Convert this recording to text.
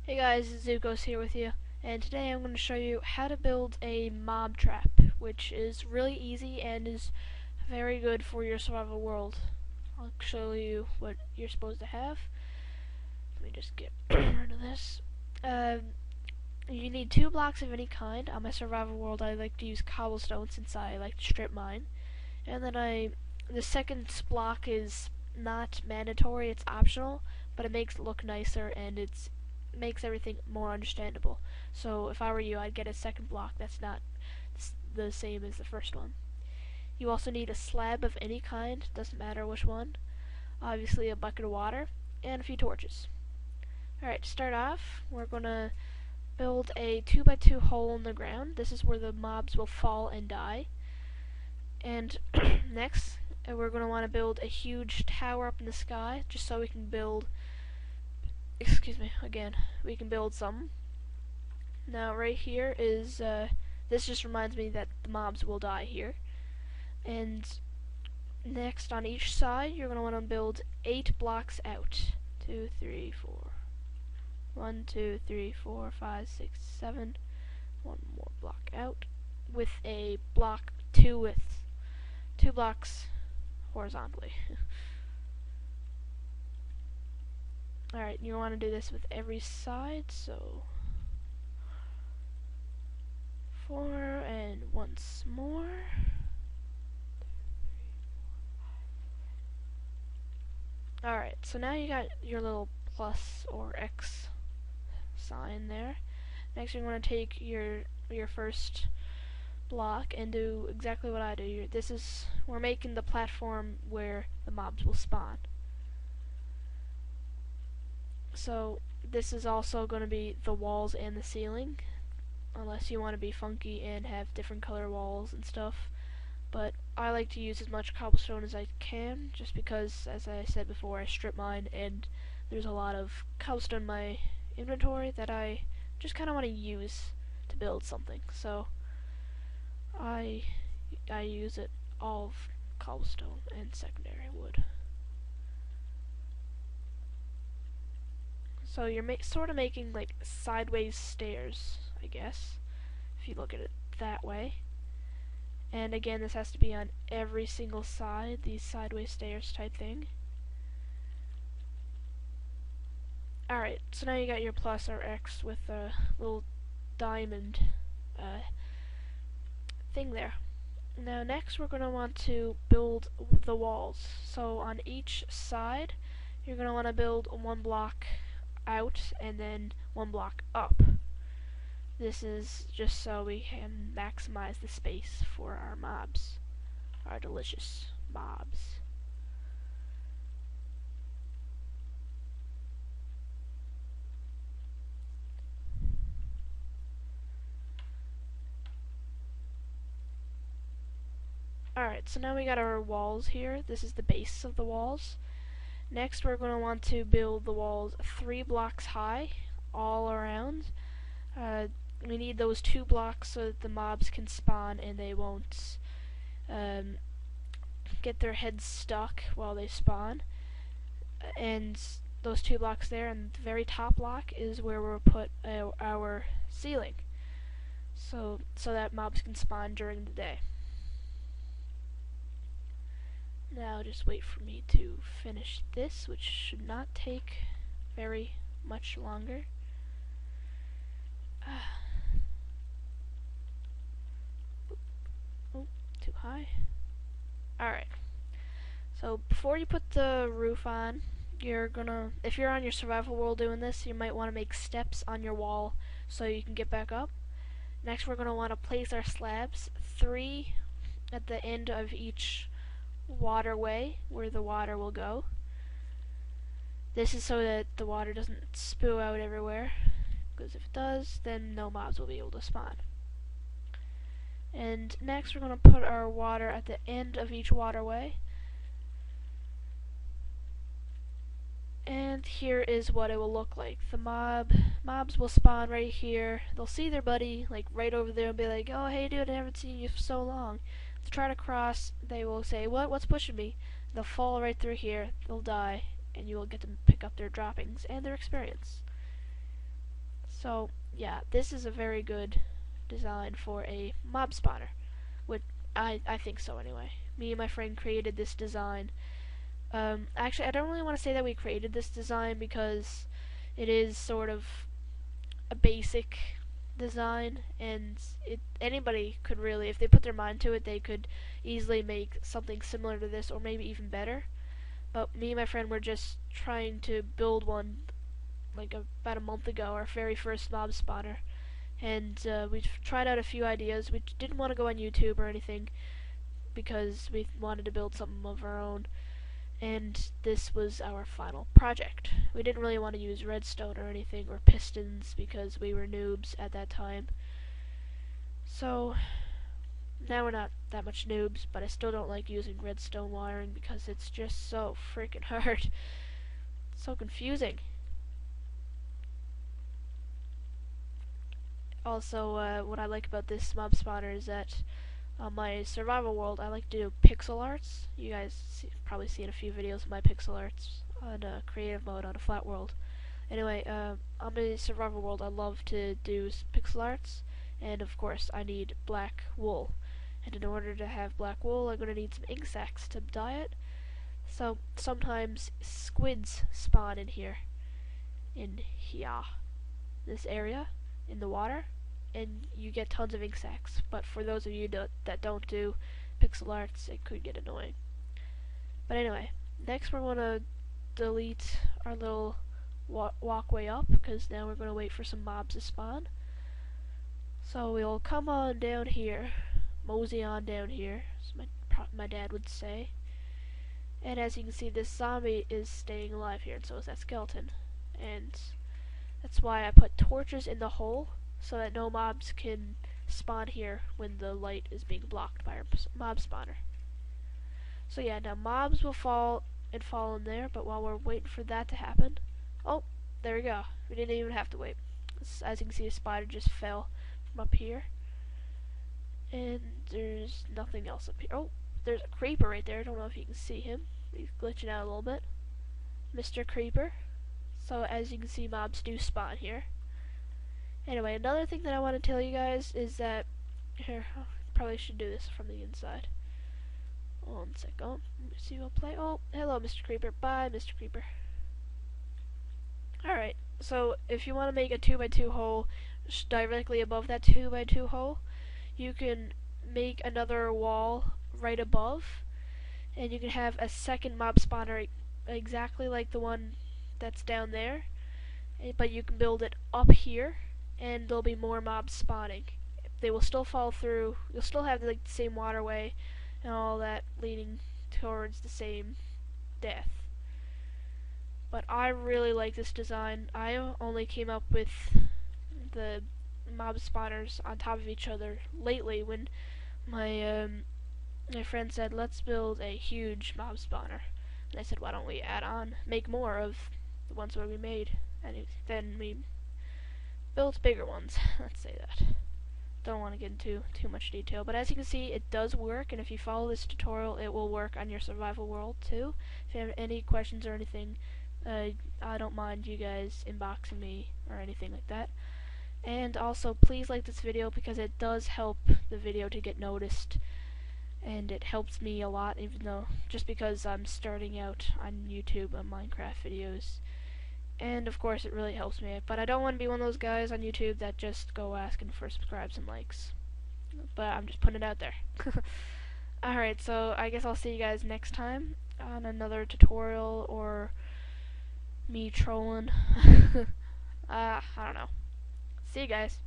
Hey guys, Zukos here with you, and today I'm going to show you how to build a mob trap, which is really easy and is very good for your survival world. I'll show you what you're supposed to have. Let me just get rid of this. You need 2 blocks of any kind. On my survival world, I like to use cobblestone since I like to strip mine. And then the second block is not mandatory, it's optional, but it makes it look nicer and it makes everything more understandable. So if I were you, I'd get a second block that's not the same as the first one. You also need a slab of any kind, doesn't matter which one, obviously a bucket of water, and a few torches. Alright, to start off, we're going to build a 2x2 hole in the ground. This is where the mobs will fall and die. And next, we're going to want to build a huge tower up in the sky, just so we can build, we can build some. Now right here is, this just reminds me that the mobs will die here. And next on each side, you're going to want to build 8 blocks out. 2, 3, 4. 1, 2, 3, 4, 5, 6, 7. One more block out with a block 2 width. 2 blocks horizontally. Alright, you want to do this with every side, so 4 and once more. Alright, so now you got your little plus or X sign there. Next you're going to take your first block and do exactly what I do. We're making the platform where the mobs will spawn. So this is also going to be the walls and the ceiling, unless you want to be funky and have different color walls and stuff. But I like to use as much cobblestone as I can, just because, as I said before, I strip mine and there's a lot of cobblestone in my inventory that I just kind of want to use to build something. So I use it all of cobblestone and secondary wood. So you're sort of making like sideways stairs, I guess, if you look at it that way. And again, this has to be on every single side, these sideways stairs type thing. Alright, so now you got your plus or X with a little diamond thing there. Now next we're going to want to build the walls. So on each side, you're going to want to build 1 block out and then 1 block up. This is just so we can maximize the space for our mobs, our delicious mobs. Alright, so now we got our walls here. This is the base of the walls. Next we're going to want to build the walls 3 blocks high all around. We need those 2 blocks so that the mobs can spawn and they won't get their heads stuck while they spawn. And those 2 blocks there, and the very top block is where we'll put our ceiling, so that mobs can spawn during the day. Now just wait for me to finish this, which should not take very much longer. Oh, too high. Alright. So before you put the roof on, if you're on your survival world doing this, you might want to make steps on your wall so you can get back up. Next we're going to want to place our slabs, 3 at the end of each waterway where the water will go. This is so that the water doesn't spew out everywhere, because if it does, then no mobs will be able to spawn. And next we're going to put our water at the end of each waterway. And here is what it will look like. The mobs will spawn right here. They'll see their buddy like right over there and be like, "Oh, hey dude, I haven't seen you for so long." To try to cross, they will say, "What's pushing me?" They'll fall right through here, they'll die, and you will get to pick up their droppings and their experience. So yeah, this is a very good design for a mob spawner, which I think so anyway. Me and my friend created this design. Actually, I don't really want to say that we created this design because it is sort of a basic design, and anybody could really, if they put their mind to it, they could easily make something similar to this or maybe even better. But me and my friend were just trying to build one like about a month ago, our very first mob spawner, and we tried out a few ideas. We didn't want to go on YouTube or anything because we wanted to build something of our own, and this was our final project. We didn't really want to use redstone or anything or pistons because we were noobs at that time. So now we're not that much noobs, but I still don't like using redstone wiring because it's just so freaking hard. It's so confusing. Also, what I like about this mob spawner is that on my survival world, I like to do pixel arts. You guys probably seen a few videos of my pixel arts on creative mode on a flat world. Anyway, on my survival world, I love to do pixel arts, and of course, I need black wool. And in order to have black wool, I'm going to need some ink sacs to dye it. So sometimes squids spawn in here, this area, in the water, and you get tons of ink sacs. But for those of you that don't do pixel arts, it could get annoying. But anyway, next we're going to delete our little walkway up, because now we're going to wait for some mobs to spawn. So we'll come on down here, mosey on down here, as my dad would say. And as you can see, this zombie is staying alive here, and so is that skeleton. And that's why I put torches in the hole, so that no mobs can spawn here when the light is being blocked by our mob spawner. So yeah, now mobs will fall in there, but while we're waiting for that to happen, oh, there we go. We didn't even have to wait. As you can see, the spider just fell from up here. And there's nothing else up here. Oh, there's a creeper right there. I don't know if you can see him. He's glitching out a little bit. Mr. Creeper. So as you can see, mobs do spawn here. Anyway, another thing that I want to tell you guys is that, here, I probably should do this from the inside. One second. Let me see who'll play. Oh, hello, Mr. Creeper. Bye, Mr. Creeper. Alright, so if you want to make a 2x2 hole directly above that 2x2 hole, you can make another wall right above, and you can have a second mob spawner exactly like the one that's down there, but you can build it up here, and there'll be more mobs spawning. They will still fall through. You'll still have like the same waterway and all that leading towards the same death. But I really like this design. I only came up with the mob spawners on top of each other lately when my friend said, let's build a huge mob spawner. And I said, why don't we make more of the ones that we made? And then we built bigger ones. Let's say that. Don't want to get into too much detail, but as you can see, it does work, and if you follow this tutorial, it will work on your survival world too. If you have any questions or anything, I don't mind you guys inboxing me or anything like that. And also, please like this video because it does help the video to get noticed, and it helps me a lot, even though just because I'm starting out on YouTube on Minecraft videos. And of course it really helps me, but I don't want to be one of those guys on YouTube that just go asking for subscribes and likes. But I'm just putting it out there. Alright, so I guess I'll see you guys next time on another tutorial or me trolling. I don't know. See you guys.